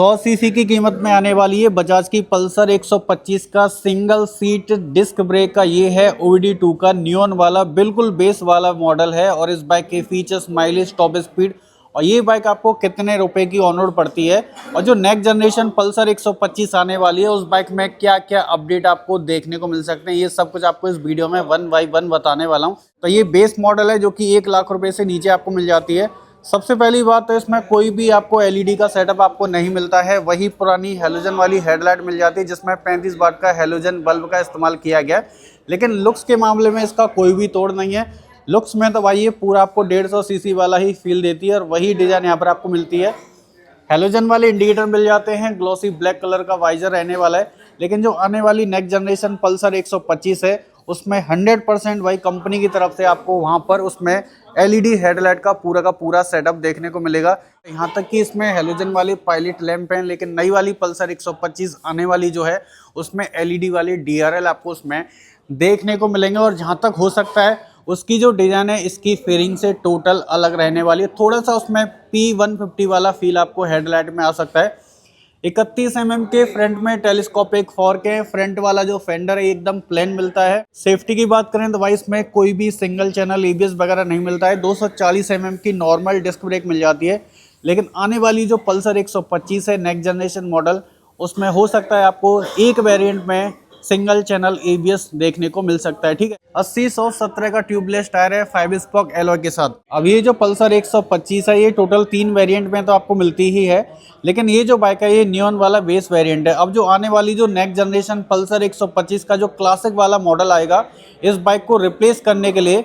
100 CC की कीमत में आने वाली है बजाज की पल्सर 125 का सिंगल सीट डिस्क ब्रेक का ये है OBD2 का नियॉन वाला बिल्कुल बेस वाला मॉडल है। और इस बाइक के फीचर्स, माइलेज, टॉप स्पीड और ये बाइक आपको कितने रुपए की ऑन रोड पड़ती है और जो नेक्स्ट जनरेशन पल्सर 125 आने वाली है उस बाइक में क्या क्या अपडेट आपको देखने को मिल सकते हैं, ये सब कुछ आपको इस वीडियो में 1 बाय 1 बताने वाला हूँ। तो ये बेस मॉडल है जो कि 1 लाख रुपए से नीचे आपको मिल जाती है। सबसे पहली बात तो इसमें कोई भी आपको एलईडी का सेटअप आपको नहीं मिलता है, वही पुरानी हेलोजन वाली हेडलाइट मिल जाती है जिसमें 35 वाट का हेलोजन बल्ब का इस्तेमाल किया गया है। लेकिन लुक्स के मामले में इसका कोई भी तोड़ नहीं है। लुक्स में तो भाई ये पूरा आपको 150 सीसी वाला ही फील देती है और वही डिजाइन यहाँ पर आपको मिलती है। हेलोजन वाले इंडिकेटर मिल जाते हैं, ग्लॉसी ब्लैक कलर का वाइजर रहने वाला है। लेकिन जो आने वाली नेक्स्ट जनरेशन पल्सर 125 है उसमें 100% भाई कंपनी की तरफ से आपको वहां पर उसमें एलईडी हेडलाइट का पूरा सेटअप देखने को मिलेगा। यहाँ तक कि इसमें हेलोजन वाली पायलट लैंप है, लेकिन नई वाली पल्सर 125 आने वाली जो है उसमें एलईडी वाली डीआरएल आपको उसमें देखने को मिलेंगे। और जहाँ तक हो सकता है उसकी जो डिज़ाइन है इसकी फेयरिंग से टोटल अलग रहने वाली है। थोड़ा सा उसमें P150 वाला फील आपको हेडलाइट में आ सकता है। 31 mm के फ्रंट में टेलीस्कोपिक फॉर्क है। फ्रंट वाला जो फेंडर है एकदम प्लेन मिलता है। सेफ्टी की बात करें तो भाई इसमें कोई भी सिंगल चैनल ABS वगैरह नहीं मिलता है। 240 mm की नॉर्मल डिस्क ब्रेक मिल जाती है। लेकिन आने वाली जो पल्सर 125 है नेक्स्ट जनरेशन मॉडल उसमें हो सकता है आपको एक वेरिएंट में सिंगल चैनल ABS देखने को मिल सकता है। ठीक है, 80/117 का ट्यूबलेस टायर है 5 स्पोक एलॉय के साथ। अब ये जो पल्सर 125 है ये टोटल 3 वेरिएंट में तो आपको मिलती ही है, लेकिन ये जो बाइक है ये नियॉन वाला बेस वेरिएंट है। अब जो आने वाली जो नेक्स्ट जनरेशन पल्सर 125 का जो क्लासिक वाला मॉडल आएगा इस बाइक को रिप्लेस करने के लिए,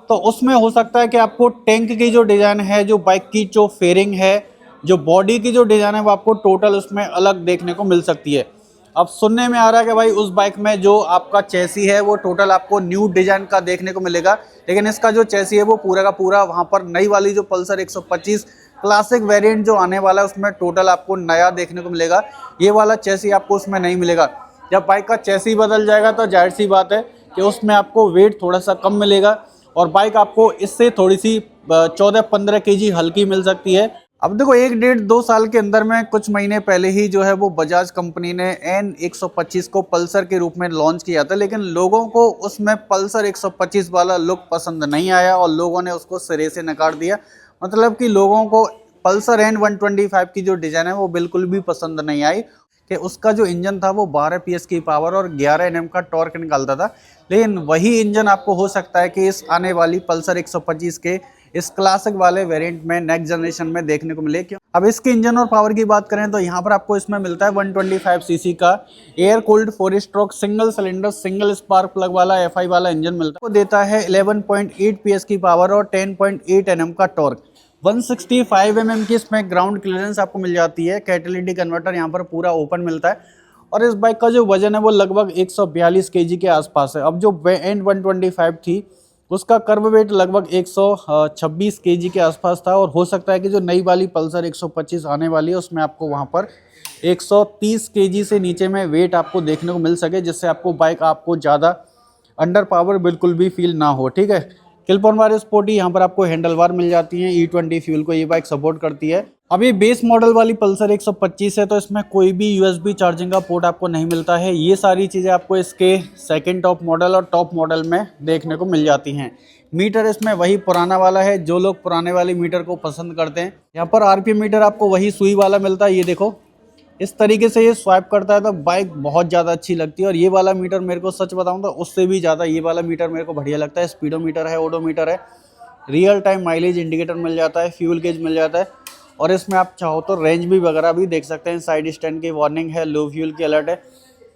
तो उसमें हो सकता है कि आपको टैंक की जो डिज़ाइन है, जो बाइक की जो फेयरिंग है, जो बॉडी की जो डिज़ाइन है वो आपको टोटल उसमें अलग देखने को मिल सकती है। अब सुनने में आ रहा है कि भाई उस बाइक में जो आपका चेसी है वो टोटल आपको न्यू डिजाइन का देखने को मिलेगा, लेकिन इसका जो चेसी है वो पूरा का पूरा वहां पर नई वाली जो पल्सर 125 क्लासिक वेरिएंट जो आने वाला है उसमें टोटल आपको नया देखने को मिलेगा। ये वाला चेसी आपको उसमें नहीं मिलेगा। जब बाइक का चेसी बदल जाएगा तो जाहिर सी बात है कि उसमें आपको वेट थोड़ा सा कम मिलेगा और बाइक आपको इससे थोड़ी सी 14-15 kg हल्की मिल सकती है। अब देखो 1-1.5-2 साल के अंदर में कुछ महीने पहले ही जो है वो बजाज कंपनी ने N125 को पल्सर के रूप में लॉन्च किया था, लेकिन लोगों को उसमें पल्सर 125 वाला लुक पसंद नहीं आया और लोगों ने उसको सिरे से नकार दिया। मतलब कि लोगों को पल्सर N125 की जो डिज़ाइन है वो बिल्कुल भी पसंद नहीं आई कि उसका जो इंजन था वो 12 PS की पावर और 11 Nm का टॉर्क निकालता था। लेकिन वही इंजन आपको हो सकता है कि इस आने वाली पल्सर 125 के इस क्लासिक वाले वेरिएंट में नेक्स्ट जनरेशन में देखने को मिले। क्यों? अब इसके इंजन और पावर की बात करें तो यहाँ पर आपको इसमें मिलता है 125 सीसी का air cooled 4 stroke single cylinder single spark plug वाला FI वाला इंजन मिलता है। वो देता है 11.8 PS की पावर और 10.8 Nm का टॉर्क। 165 mm की इसमें ग्राउंड क्लियरेंस आपको मिल जाती है। कैटेलिटिक कन्वर्टर यहाँ पर पूरा ओपन मिलता है और इस बाइक का जो वजन है वो लगभग 142 kg के आसपास है। अब जो N125 थी उसका कर्व वेट लगभग 126 kg के आसपास था और हो सकता है कि जो नई वाली पल्सर 125 आने वाली है उसमें आपको वहां पर 130 kg से नीचे में वेट आपको देखने को मिल सके, जिससे आपको बाइक आपको ज़्यादा अंडर पावर बिल्कुल भी फील ना हो। ठीक है, क्लिप-ऑन बार स्पोर्टी यहाँ पर आपको हैंडल बार मिल जाती हैं। E20 फ्यूल को ये बाइक सपोर्ट करती है। अब ये बेस मॉडल वाली पल्सर 125 है तो इसमें कोई भी USB चार्जिंग का पोर्ट आपको नहीं मिलता है। ये सारी चीज़ें आपको इसके सेकंड टॉप मॉडल और टॉप मॉडल में देखने को मिल जाती हैं। मीटर इसमें वही पुराना वाला है, जो लोग पुराने वाले मीटर को पसंद करते हैं। यहाँ पर RPM मीटर आपको वही सुई वाला मिलता है। ये देखो इस तरीके से ये स्वाइप करता है तो बाइक बहुत ज़्यादा अच्छी लगती है। और ये वाला मीटर मेरे को सच बताऊँ तो उससे भी ज़्यादा ये वाला मीटर मेरे को बढ़िया लगता है। स्पीडोमीटर है, ओडोमीटर है, रियल टाइम माइलेज इंडिकेटर मिल जाता है, फ्यूल गेज मिल जाता है और इसमें आप चाहो तो रेंज भी वगैरह भी देख सकते हैं। साइड स्टैंड की वार्निंग है, लो फ्यूल की अलर्ट है।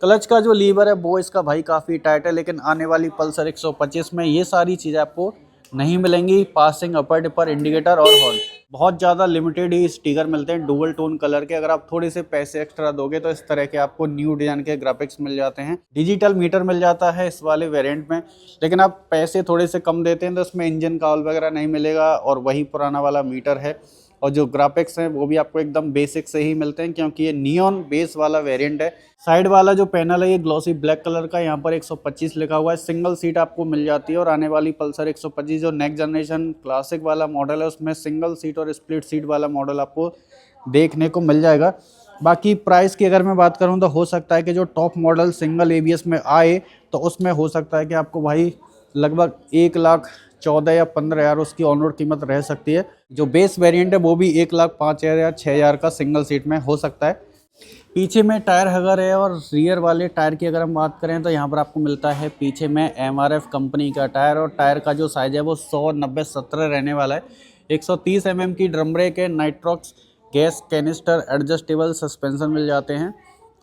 क्लच का जो लीवर है वो इसका भाई काफ़ी टाइट है, लेकिन आने वाली पल्सर 125 में ये सारी चीज़ें आपको नहीं मिलेंगी। पासिंग, अपर डिपर, इंडिकेटर और हॉर्न बहुत ज़्यादा लिमिटेड ही स्टिकर मिलते हैं डुअल टोन कलर के। अगर आप थोड़े से पैसे एक्स्ट्रा दोगे तो इस तरह के आपको न्यू डिज़ाइन के ग्राफिक्स मिल जाते हैं। डिजिटल मीटर मिल जाता है इस वाले वेरिएंट में, लेकिन आप पैसे थोड़े से कम देते हैं तो इसमें इंजन काउल वगैरह नहीं मिलेगा और वही पुराना वाला मीटर है। और जो ग्राफिक्स हैं वो भी आपको एकदम बेसिक से ही मिलते हैं क्योंकि ये नियॉन बेस वाला वेरिएंट है। साइड वाला जो पैनल है ये ग्लॉसी ब्लैक कलर का, यहाँ पर 125 लिखा हुआ है। सिंगल सीट आपको मिल जाती है और आने वाली पल्सर 125 जो नेक्स्ट जनरेशन क्लासिक वाला मॉडल है उसमें सिंगल सीट और स्प्लिट सीट वाला मॉडल आपको देखने को मिल जाएगा। बाकी प्राइस की अगर मैं बात करूं तो हो सकता है कि जो टॉप मॉडल सिंगल एबीएस में आए तो उसमें हो सकता है कि आपको भाई लगभग 1,14,000 या 15,000 उसकी ऑन रोड कीमत रह सकती है। जो बेस वेरिएंट है वो भी 1,05,000 या 6,000 का सिंगल सीट में हो सकता है। पीछे में टायर हगर है और रियर वाले टायर की अगर हम बात करें तो यहाँ पर आपको मिलता है पीछे में एमआरएफ कंपनी का टायर, और टायर का जो साइज है वो 100/90/17 रहने वाला है। 130 mm की ड्रम ब्रेक है, nitrox gas canister adjustable suspension मिल जाते हैं,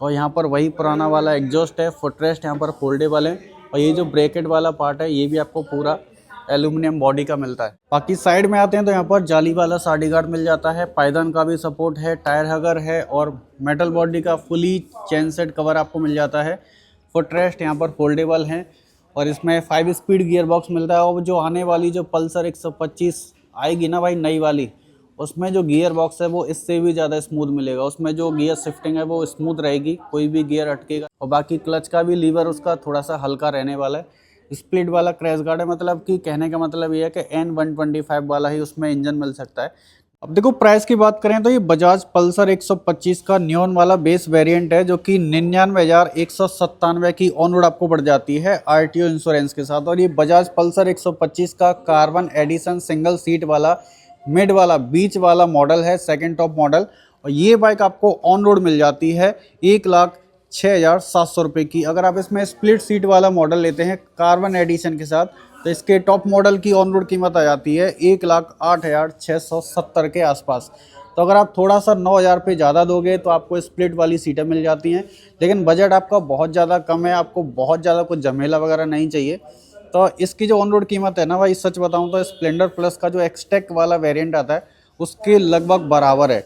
और यहाँ पर वही पुराना वाला एग्जॉस्ट है। फुटरेस्ट यहाँ पर फोल्डेबल है, और ये जो ब्रेकेट वाला पार्ट है ये भी आपको पूरा एल्यूमिनियम बॉडी का मिलता है। बाकी साइड में आते हैं तो यहाँ पर जाली वाला साडी गार्ड मिल जाता है, पायदान का भी सपोर्ट है, टायर हगर है, और मेटल बॉडी का फुली चेन सेट कवर आपको मिल जाता है। फुटरेस्ट यहाँ पर फोल्डेबल है, और इसमें 5 स्पीड गियर बॉक्स मिलता है। और जो आने वाली जो पल्सर 125 आएगी ना भाई नई वाली, उसमें जो गियर बॉक्स है वो इससे भी ज़्यादा स्मूथ मिलेगा। उसमें जो गियर शिफ्टिंग है वो स्मूथ रहेगी, कोई भी गियर अटकेगा। और बाकी क्लच का भी लीवर उसका थोड़ा सा हल्का रहने वाला है। स्प्लिट वाला क्रैश गार्ड है, मतलब कि कहने का मतलब ये है कि N125 वाला ही उसमें इंजन मिल सकता है। अब देखो प्राइस की बात करें तो ये बजाज पल्सर 125 का नियॉन वाला बेस वेरिएंट है, जो कि 99,197 की ऑन रोड आपको पड़ जाती है आरटीओ इंश्योरेंस के साथ। और ये बजाज पल्सर 125 का कार्बन एडिशन सिंगल सीट वाला मिड वाला बीच वाला मॉडल है, सेकंड टॉप मॉडल। और ये बाइक आपको ऑन रोड मिल जाती है 1,06,700 रुपये की। अगर आप इसमें स्प्लिट सीट वाला मॉडल लेते हैं कार्बन एडिशन के साथ तो इसके टॉप मॉडल की ऑन रोड कीमत आ जाती है 1,08,670 के आसपास। तो अगर आप थोड़ा सा 9,000 पे ज़्यादा दोगे तो आपको स्प्लिट वाली सीटें मिल जाती हैं, लेकिन बजट आपका बहुत ज़्यादा कम है, आपको बहुत ज़्यादा कुछ झमेला वगैरह नहीं चाहिए। तो इसकी जो ऑन रोड कीमत है ना भाई, सच बताऊं तो स्प्लेंडर प्लस का जो एक्सटेक वाला वेरिएंट आता है उसके लगभग बराबर है।